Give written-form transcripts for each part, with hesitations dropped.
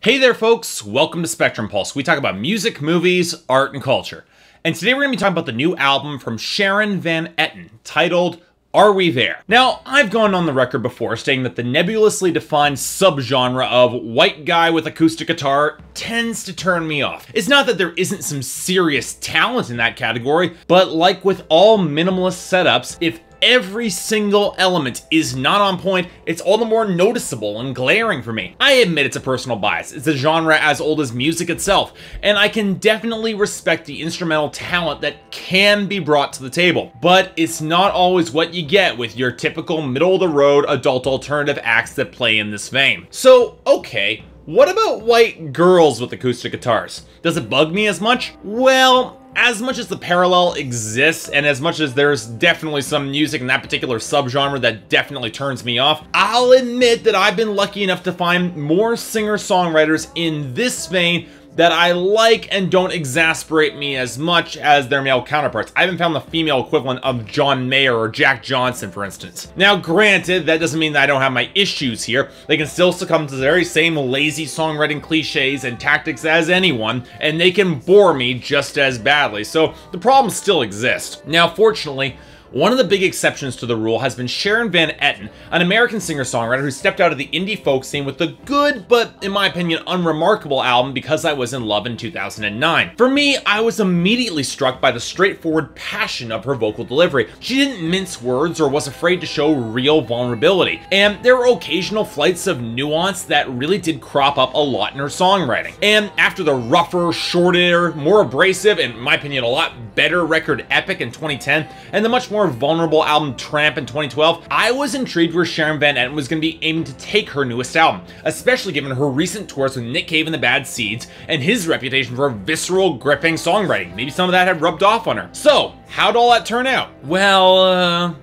Hey there folks, welcome to Spectrum Pulse. We talk about music, movies, art, and culture. And today we're going to be talking about the new album from Sharon Van Etten, titled Are We There? Now, I've gone on the record before stating that the nebulously defined subgenre of white guy with acoustic guitar tends to turn me off. It's not that there isn't some serious talent in that category, but like with all minimalist setups, if every single element is not on point, it's all the more noticeable and glaring for me. I admit it's a personal bias. It's a genre as old as music itself, and I can definitely respect the instrumental talent that can be brought to the table. But it's not always what you get with your typical middle-of-the-road adult alternative acts that play in this vein. So, okay, what about white girls with acoustic guitars? Does it bug me as much? Well, as much as the parallel exists, and as much as there's definitely some music in that particular subgenre that definitely turns me off, I'll admit that I've been lucky enough to find more singer-songwriters in this vein that I like and don't exasperate me as much as their male counterparts. I haven't found the female equivalent of John Mayer or Jack Johnson, for instance. Now, granted, that doesn't mean that I don't have my issues here. They can still succumb to the very same lazy songwriting cliches and tactics as anyone, and they can bore me just as badly, so the problems still exist. Now, fortunately, one of the big exceptions to the rule has been Sharon Van Etten, an American singer-songwriter who stepped out of the indie folk scene with the good, but in my opinion, unremarkable album Because I Was in Love in 2009. For me, I was immediately struck by the straightforward passion of her vocal delivery. She didn't mince words or was afraid to show real vulnerability, and there were occasional flights of nuance that really did crop up a lot in her songwriting. And after the rougher, shorter, more abrasive, and in my opinion, a lot better record Epic in 2010, and the much more vulnerable album Tramp in 2012, I was intrigued where Sharon Van Etten was going to be aiming to take her newest album, especially given her recent tours with Nick Cave and the Bad Seeds, and his reputation for visceral, gripping songwriting. Maybe some of that had rubbed off on her. So, how'd all that turn out? Well,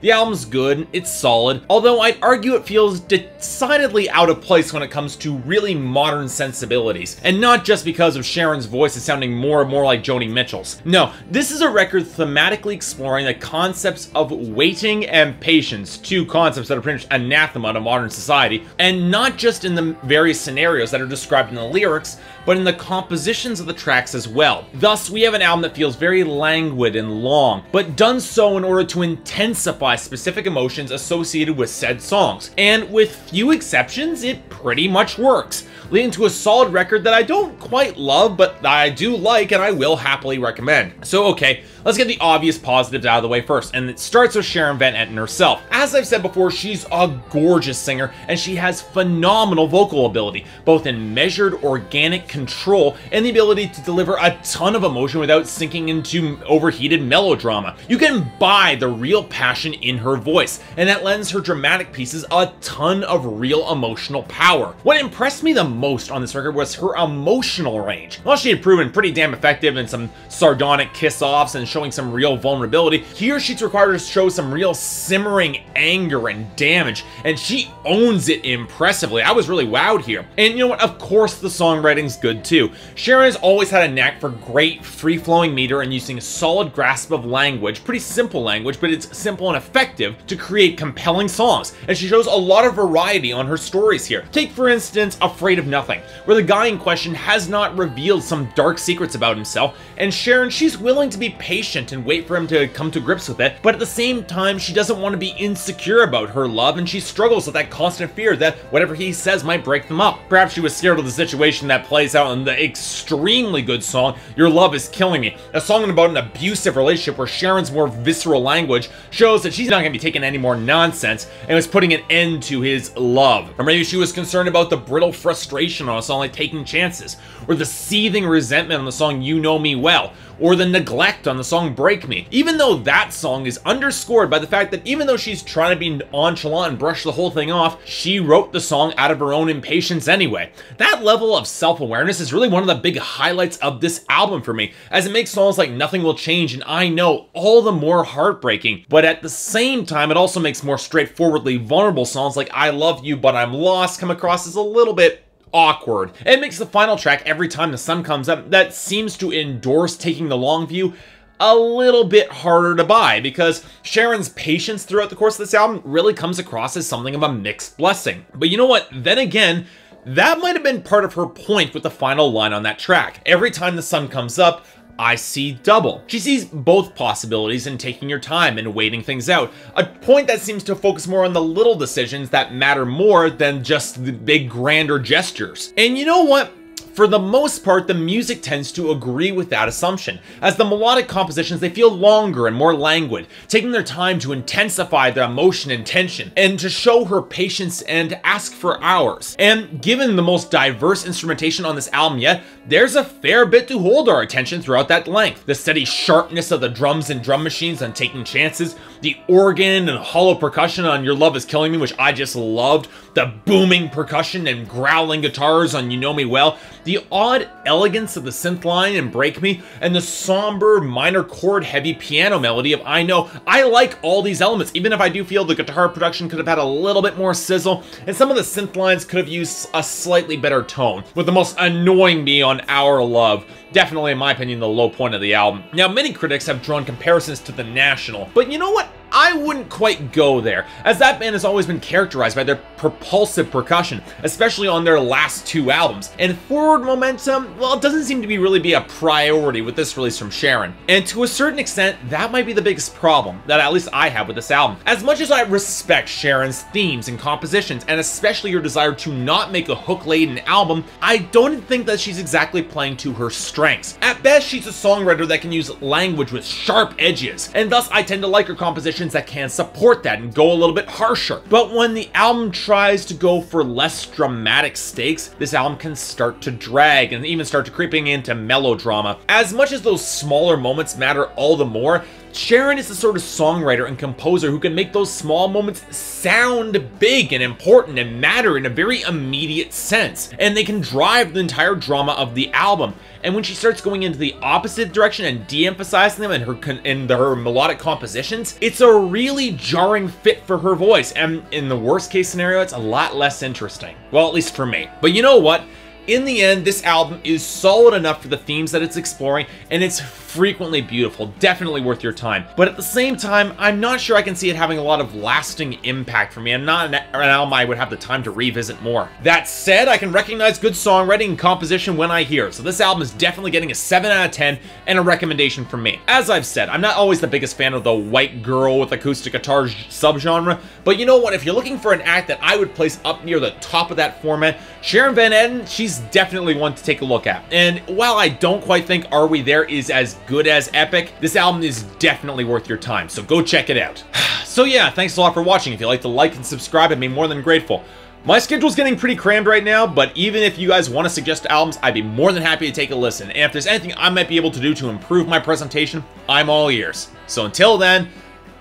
the album's good, it's solid, although I'd argue it feels decidedly out of place when it comes to really modern sensibilities. And not just because of Sharon's voice is sounding more and more like Joni Mitchell's. No, this is a record thematically exploring the concepts of waiting and patience, two concepts that are pretty much anathema to modern society, and not just in the various scenarios that are described in the lyrics, but in the compositions of the tracks as well. Thus, we have an album that feels very languid and long, but done so in order to intensify specific emotions associated with said songs. And with few exceptions, it pretty much works, leading to a solid record that I don't quite love, but that I do like and I will happily recommend. So okay, let's get the obvious positives out of the way first, and it starts with Sharon Van Etten herself. As I've said before, she's a gorgeous singer, and she has phenomenal vocal ability, both in measured, organic control and the ability to deliver a ton of emotion without sinking into overheated melodrama. You can buy the real passion in her voice, and that lends her dramatic pieces a ton of real emotional power. What impressed me the most on this record was her emotional range. While she had proven pretty damn effective in some sardonic kiss-offs and showing some real vulnerability, here she's required to show some real simmering anger and damage, and she owns it impressively. I was really wowed here. And you know what? Of course the songwriting's good too. Sharon has always had a knack for great free-flowing meter and using a solid grasp of language, pretty simple language, but it's simple and effective to create compelling songs, and she shows a lot of variety on her stories here. Take for instance Afraid of Nothing, where the guy in question has not revealed some dark secrets about himself, and Sharon, she's willing to be patient and wait for him to come to grips with it, but at the same time she doesn't want to be insecure about her love, and she struggles with that constant fear that whatever he says might break them up. Perhaps she was scared of the situation that plays out in the extremely good song Your Love Is Killing Me, a song about an abusive relationship where Sharon's more visceral language shows that she's not going to be taking any more nonsense and was putting an end to his love. Or maybe she was concerned about the brittle frustration on a song like Taking Chances, or the seething resentment on the song You Know Me Well, or the neglect on the song Break Me. Even though that song is underscored by the fact that even though she's trying to be nonchalant and brush the whole thing off, she wrote the song out of her own impatience anyway. That level of self-awareness is really one of the big highlights of this album for me, as it makes songs like Nothing Will Change and I Know all the more heartbreaking, but at the same time it also makes more straightforwardly vulnerable songs like I Love You But I'm Lost come across as a little bit awkward. It makes the final track, Every Time the Sun Comes Up, that seems to endorse taking the long view, a little bit harder to buy, because Sharon's patience throughout the course of this album really comes across as something of a mixed blessing. But you know what? Then again, That might have been part of her point with the final line on that track. Every time the sun comes up, I see double. She sees both possibilities in taking your time and waiting things out, a point that seems to focus more on the little decisions that matter more than just the big grander gestures. And you know what? For the most part, the music tends to agree with that assumption, as the melodic compositions, they feel longer and more languid, taking their time to intensify the emotion and tension, and to show her patience and ask for hours. And given the most diverse instrumentation on this album yet, there's a fair bit to hold our attention throughout that length. The steady sharpness of the drums and drum machines on Taking Chances, the organ and hollow percussion on Your Love Is Killing Me, which I just loved, the booming percussion and growling guitars on You Know Me Well, the odd elegance of the synth line in Break Me, and the somber minor chord heavy piano melody of I Know. I like all these elements, even if I do feel the guitar production could have had a little bit more sizzle, and some of the synth lines could have used a slightly better tone, with the most annoying me on Our Love. Definitely, in my opinion, the low point of the album. Now, many critics have drawn comparisons to The National, but you know what? I wouldn't quite go there, as that band has always been characterized by their propulsive percussion, especially on their last two albums. And forward momentum, well, it doesn't seem to really be a priority with this release from Sharon. And to a certain extent, that might be the biggest problem that at least I have with this album. As much as I respect Sharon's themes and compositions, and especially her desire to not make a hook-laden album, I don't think that she's exactly playing to her strengths. At best, she's a songwriter that can use language with sharp edges, and thus I tend to like her compositions that can support that and go a little bit harsher. But when the album tries to go for less dramatic stakes, this album can start to drag and even start to creeping into melodrama. As much as those smaller moments matter all the more, Sharon is the sort of songwriter and composer who can make those small moments sound big and important and matter in a very immediate sense, and they can drive the entire drama of the album. And when she starts going into the opposite direction and de-emphasizing them in her melodic compositions, it's a really jarring fit for her voice, and in the worst case scenario, it's a lot less interesting. Well, at least for me. But you know what? In the end, this album is solid enough for the themes that it's exploring, and it's frequently beautiful, definitely worth your time. But at the same time, I'm not sure I can see it having a lot of lasting impact for me, and not an album I would have the time to revisit more. That said, I can recognize good songwriting and composition when I hear it, so this album is definitely getting a 7 out of 10 and a recommendation from me. As I've said, I'm not always the biggest fan of the white girl with acoustic guitar subgenre, but you know what, if you're looking for an act that I would place up near the top of that format, Sharon Van Etten, she's definitely one to take a look at. And while I don't quite think Are We There is as good as Epic, this album is definitely worth your time, so go check it out. So yeah, thanks a lot for watching. If you'd like to like and subscribe, I'd be more than grateful. My schedule's getting pretty crammed right now, but even if you guys want to suggest albums, I'd be more than happy to take a listen. And if there's anything I might be able to do to improve my presentation, I'm all ears. So until then,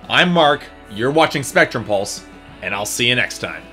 I'm Mark, you're watching Spectrum Pulse, and I'll see you next time.